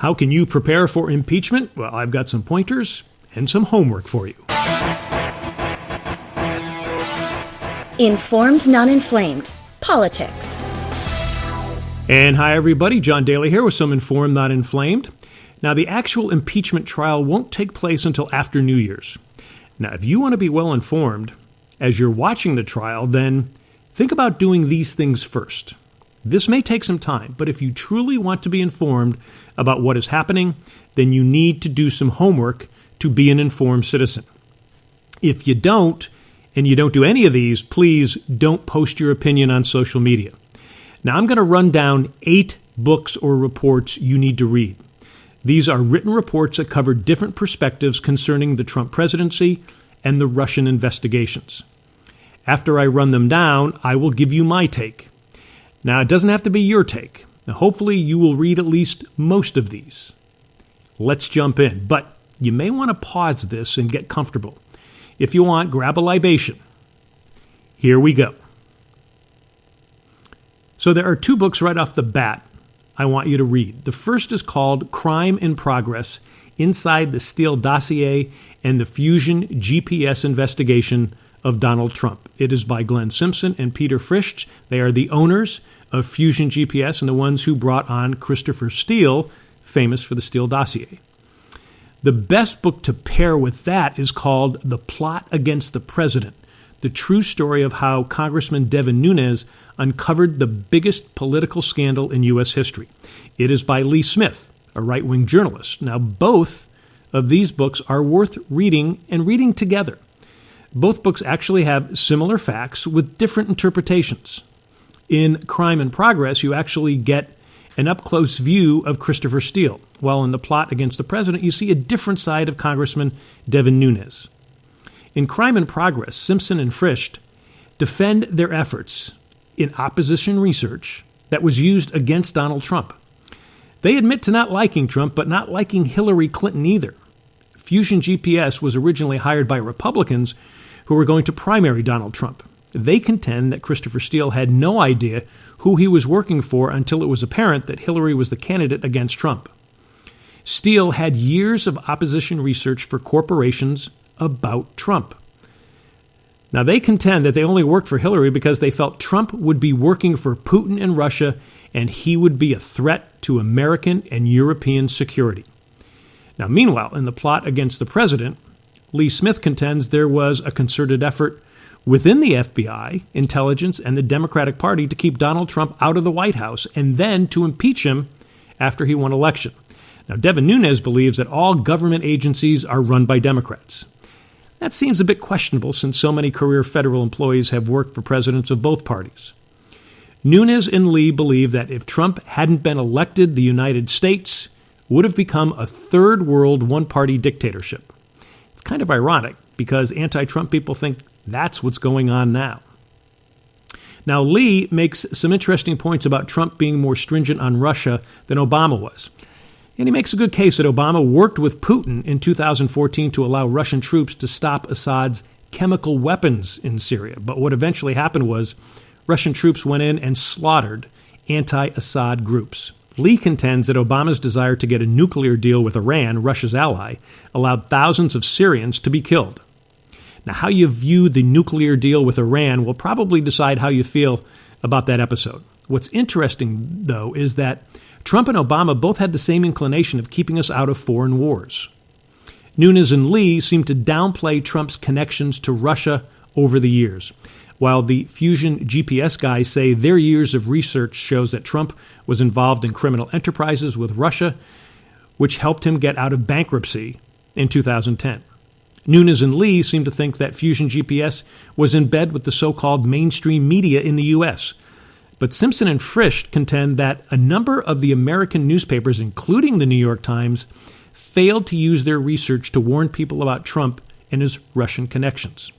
How can you prepare for impeachment? Well, I've got some pointers and some homework for you. Informed, non-inflamed. Politics. And hi, everybody. John Daly here with some Informed, Not Inflamed. Now, the actual impeachment trial won't take place until after New Year's. Now, if you want to be well informed as you're watching the trial, then think about doing these things first. This may take some time, but if you truly want to be informed about what is happening, then you need to do some homework to be an informed citizen. If you don't, and you don't do any of these, please don't post your opinion on social media. Now, I'm going to run down 8 books or reports you need to read. These are written reports that cover different perspectives concerning the Trump presidency and the Russian investigations. After I run them down, I will give you my take. Now, it doesn't have to be your take. Now, hopefully, you will read at least most of these. Let's jump in. But you may want to pause this and get comfortable. If you want, grab a libation. Here we go. So there are 2 books right off the bat I want you to read. The first is called Crime in Progress, Inside the Steele Dossier and the Fusion GPS Investigation of Donald Trump. It is by Glenn Simpson and Peter Fritsch. They are the owners of Fusion GPS and the ones who brought on Christopher Steele, famous for the Steele Dossier. The best book to pair with that is called The Plot Against the President, the true story of how Congressman Devin Nunes uncovered the biggest political scandal in U.S. history. It is by Lee Smith, a right-wing journalist. Now, both of these books are worth reading and reading together. Both books actually have similar facts with different interpretations. In Crime in Progress, you actually get an up-close view of Christopher Steele, while in The Plot Against the President, you see a different side of Congressman Devin Nunes. In Crime in Progress, Simpson and Fritsch defend their efforts in opposition research that was used against Donald Trump. They admit to not liking Trump, but not liking Hillary Clinton either. Fusion GPS was originally hired by Republicans who were going to primary Donald Trump. They contend that Christopher Steele had no idea who he was working for until it was apparent that Hillary was the candidate against Trump. Steele had years of opposition research for corporations about Trump. Now, they contend that they only worked for Hillary because they felt Trump would be working for Putin and Russia, and he would be a threat to American and European security. Now, meanwhile, in The Plot Against the President, Lee Smith contends there was a concerted effort within the FBI, intelligence, and the Democratic Party to keep Donald Trump out of the White House and then to impeach him after he won election. Now, Devin Nunes believes that all government agencies are run by Democrats. That seems a bit questionable since so many career federal employees have worked for presidents of both parties. Nunes and Lee believe that if Trump hadn't been elected, the United States would have become a third world one-party dictatorship. It's kind of ironic because anti-Trump people think that's what's going on now. Now, Lee makes some interesting points about Trump being more stringent on Russia than Obama was. And he makes a good case that Obama worked with Putin in 2014 to allow Russian troops to stop Assad's chemical weapons in Syria. But what eventually happened was Russian troops went in and slaughtered anti-Assad groups. Lee contends that Obama's desire to get a nuclear deal with Iran, Russia's ally, allowed thousands of Syrians to be killed. Now, how you view the nuclear deal with Iran will probably decide how you feel about that episode. What's interesting, though, is that Trump and Obama both had the same inclination of keeping us out of foreign wars. Nunes and Lee seem to downplay Trump's connections to Russia over the years, while the Fusion GPS guys say their years of research shows that Trump was involved in criminal enterprises with Russia, which helped him get out of bankruptcy in 2010. Nunes and Lee seem to think that Fusion GPS was in bed with the so-called mainstream media in the U.S., but Simpson and Fritsch contend that a number of the American newspapers, including the New York Times, failed to use their research to warn people about Trump and his Russian connections.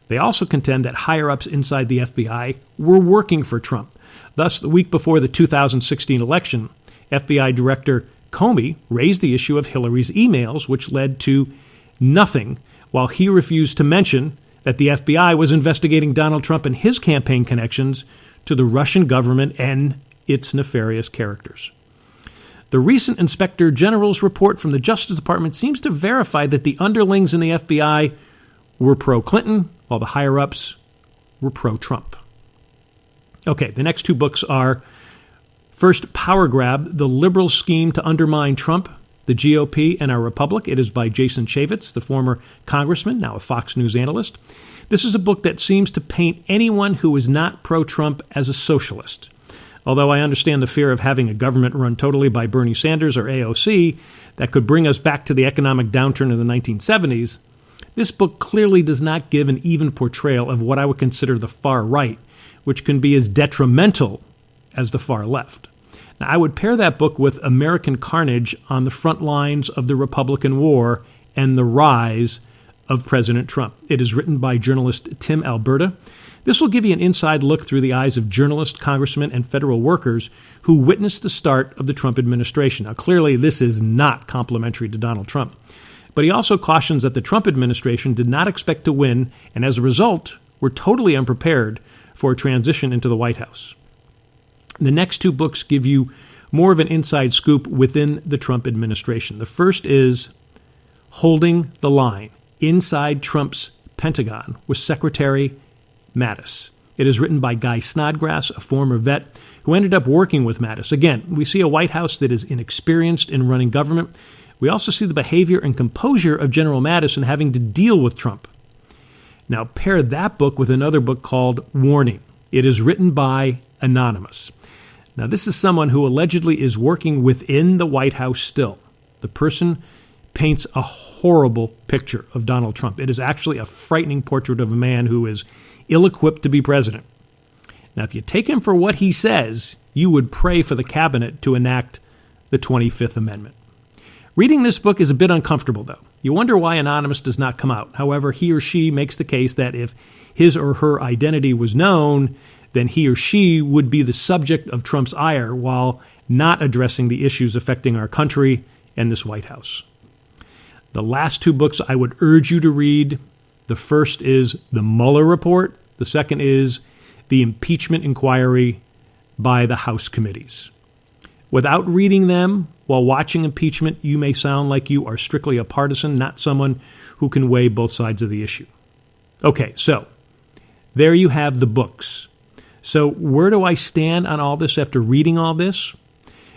They also contend that higher-ups inside the FBI were working for Trump. Thus, the week before the 2016 election, FBI Director Comey raised the issue of Hillary's emails, which led to nothing, while he refused to mention that the FBI was investigating Donald Trump and his campaign connections to the Russian government and its nefarious characters. The recent Inspector General's report from the Justice Department seems to verify that the underlings in the FBI were pro-Clinton, while the higher-ups were pro-Trump. Okay, the next two books are, first, Power Grab, The Liberal Scheme to Undermine Trump, the GOP and Our Republic. It is by Jason Chaffetz, the former congressman, now a Fox News analyst. This is a book that seems to paint anyone who is not pro-Trump as a socialist. Although I understand the fear of having a government run totally by Bernie Sanders or AOC that could bring us back to the economic downturn of the 1970s, this book clearly does not give an even portrayal of what I would consider the far right, which can be as detrimental as the far left. Now, I would pair that book with American Carnage on the front lines of the Republican War and the rise of President Trump. It is written by journalist Tim Alberta. This will give you an inside look through the eyes of journalists, congressmen, and federal workers who witnessed the start of the Trump administration. Now, clearly, this is not complimentary to Donald Trump. But he also cautions that the Trump administration did not expect to win, and as a result, were totally unprepared for a transition into the White House. The next two books give you more of an inside scoop within the Trump administration. The first is Holding the Line, Inside Trump's Pentagon, with Secretary Mattis. It is written by Guy Snodgrass, a former vet who ended up working with Mattis. Again, we see a White House that is inexperienced in running government. We also see the behavior and composure of General Mattis in having to deal with Trump. Now, pair that book with another book called Warning. It is written by Anonymous. Now, this is someone who allegedly is working within the White House still. The person paints a horrible picture of Donald Trump. It is actually a frightening portrait of a man who is ill-equipped to be president. Now, if you take him for what he says, you would pray for the cabinet to enact the 25th Amendment. Reading this book is a bit uncomfortable, though. You wonder why Anonymous does not come out. However, he or she makes the case that if his or her identity was known, then he or she would be the subject of Trump's ire while not addressing the issues affecting our country and this White House. The last two books I would urge you to read. The first is the Mueller report. The second is the impeachment inquiry by the House committees. Without reading them while watching impeachment, you may sound like you are strictly a partisan, not someone who can weigh both sides of the issue. Okay, so there you have the books. So where do I stand on all this after reading all this?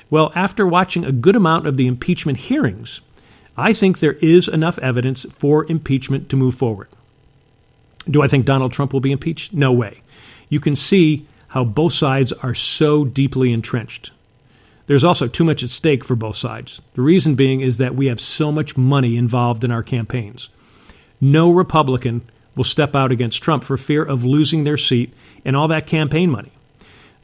Well, after watching a good amount of the impeachment hearings, I think there is enough evidence for impeachment to move forward. Do I think Donald Trump will be impeached? No way. You can see how both sides are so deeply entrenched. There's also too much at stake for both sides. The reason being is that we have so much money involved in our campaigns. No Republican will step out against Trump for fear of losing their seat and all that campaign money.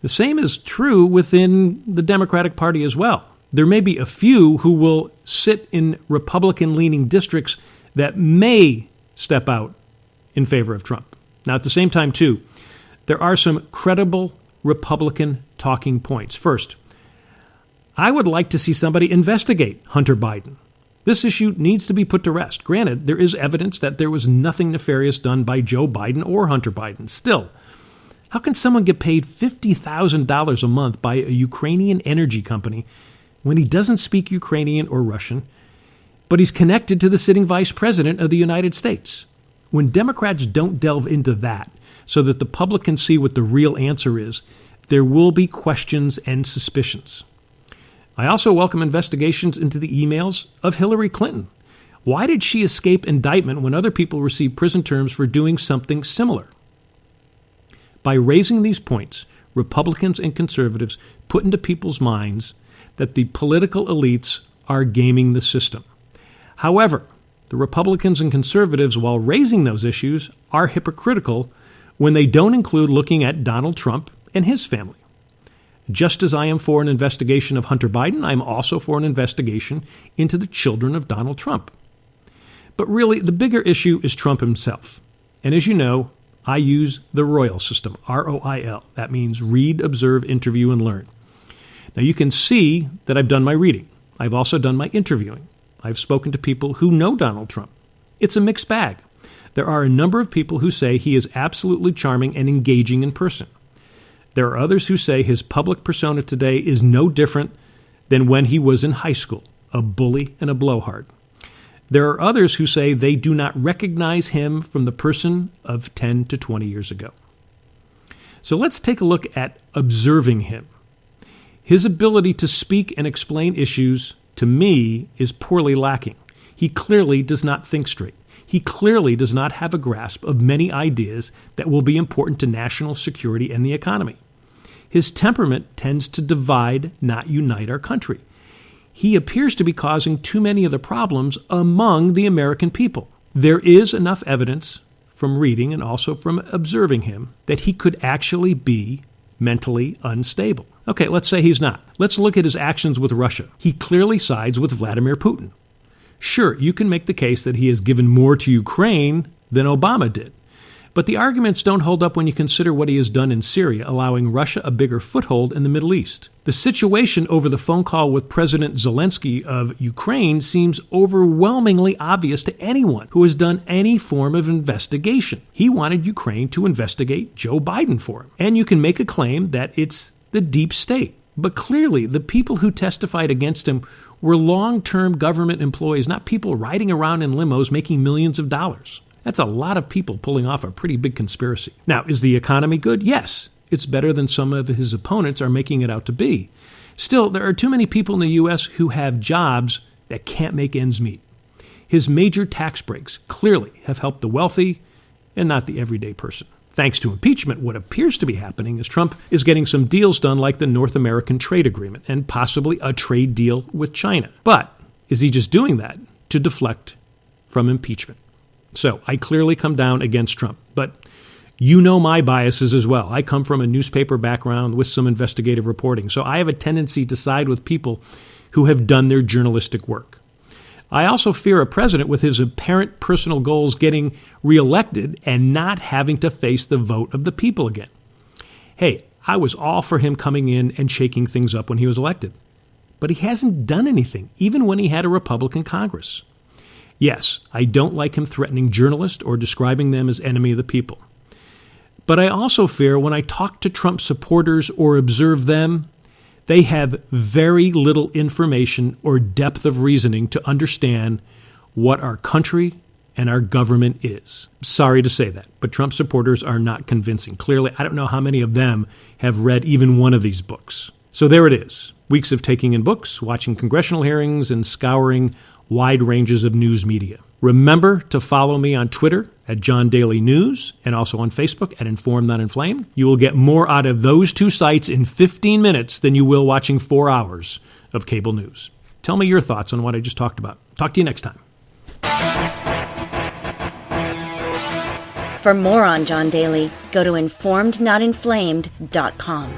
The same is true within the Democratic Party as well. There may be a few who will sit in Republican-leaning districts that may step out in favor of Trump. Now, at the same time, too, there are some credible Republican talking points. First, I would like to see somebody investigate Hunter Biden. This issue needs to be put to rest. Granted, there is evidence that there was nothing nefarious done by Joe Biden or Hunter Biden. Still, how can someone get paid $50,000 a month by a Ukrainian energy company when he doesn't speak Ukrainian or Russian, but he's connected to the sitting vice president of the United States? When Democrats don't delve into that so that the public can see what the real answer is, there will be questions and suspicions. I also welcome investigations into the emails of Hillary Clinton. Why did she escape indictment when other people received prison terms for doing something similar? By raising these points, Republicans and conservatives put into people's minds that the political elites are gaming the system. However, the Republicans and conservatives, while raising those issues, are hypocritical when they don't include looking at Donald Trump and his family. Just as I am for an investigation of Hunter Biden, I am also for an investigation into the children of Donald Trump. But really, the bigger issue is Trump himself. And as you know, I use the Royal system, ROIL. That means read, observe, interview, and learn. Now, you can see that I've done my reading. I've also done my interviewing. I've spoken to people who know Donald Trump. It's a mixed bag. There are a number of people who say he is absolutely charming and engaging in person. There are others who say his public persona today is no different than when he was in high school, a bully and a blowhard. There are others who say they do not recognize him from the person of 10 to 20 years ago. So let's take a look at observing him. His ability to speak and explain issues, to me, is poorly lacking. He clearly does not think straight. He clearly does not have a grasp of many ideas that will be important to national security and the economy. His temperament tends to divide, not unite our country. He appears to be causing too many of the problems among the American people. There is enough evidence from reading and also from observing him that he could actually be mentally unstable. Okay, let's say he's not. Let's look at his actions with Russia. He clearly sides with Vladimir Putin. Sure, you can make the case that he has given more to Ukraine than Obama did. But the arguments don't hold up when you consider what he has done in Syria, allowing Russia a bigger foothold in the Middle East. The situation over the phone call with President Zelensky of Ukraine seems overwhelmingly obvious to anyone who has done any form of investigation. He wanted Ukraine to investigate Joe Biden for him. And you can make a claim that it's the deep state. But clearly, the people who testified against him were long-term government employees, not people riding around in limos making millions of dollars. That's a lot of people pulling off a pretty big conspiracy. Now, is the economy good? Yes. It's better than some of his opponents are making it out to be. Still, there are too many people in the U.S. who have jobs that can't make ends meet. His major tax breaks clearly have helped the wealthy and not the everyday person. Thanks to impeachment, what appears to be happening is Trump is getting some deals done like the North American Trade Agreement and possibly a trade deal with China. But is he just doing that to deflect from impeachment? So I clearly come down against Trump, but you know my biases as well. I come from a newspaper background with some investigative reporting, so I have a tendency to side with people who have done their journalistic work. I also fear a president with his apparent personal goals getting reelected and not having to face the vote of the people again. Hey, I was all for him coming in and shaking things up when he was elected, but he hasn't done anything, even when he had a Republican Congress. Yes, I don't like him threatening journalists or describing them as enemy of the people. But I also fear when I talk to Trump supporters or observe them, they have very little information or depth of reasoning to understand what our country and our government is. Sorry to say that, but Trump supporters are not convincing. Clearly, I don't know how many of them have read even one of these books. So there it is. Weeks of taking in books, watching congressional hearings, and scouring wide ranges of news media. Remember to follow me on Twitter at John Daily News and also on Facebook at Informed Not Inflamed. You will get more out of those two sites in 15 minutes than you will watching 4 hours of cable news. Tell me your thoughts on what I just talked about. Talk to you next time. For more on John Daly, go to informednotinflamed.com.